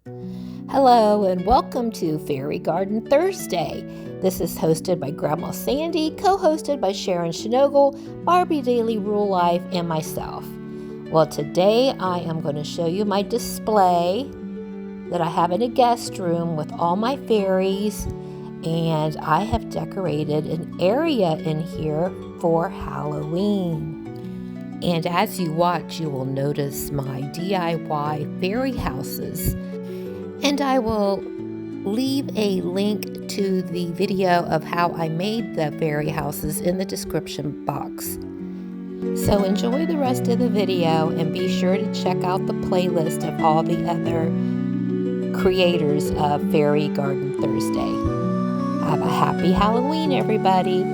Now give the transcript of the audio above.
Hello and welcome to Fairy Garden Thursday. This is hosted by Grandma Sandy, co-hosted by Sharon Shinogle, Barbie Daily Rule Life, and myself. Well, today I am going to show you my display that I have in a guest room with all my fairies, and I have decorated an area in here for Halloween. And as you watch, you will notice my DIY fairy houses. And I will leave a link to the video of how I made the fairy houses in the description box. So enjoy the rest of the video and be sure to check out the playlist of all the other creators of Fairy Garden Thursday. Have a happy Halloween, everybody.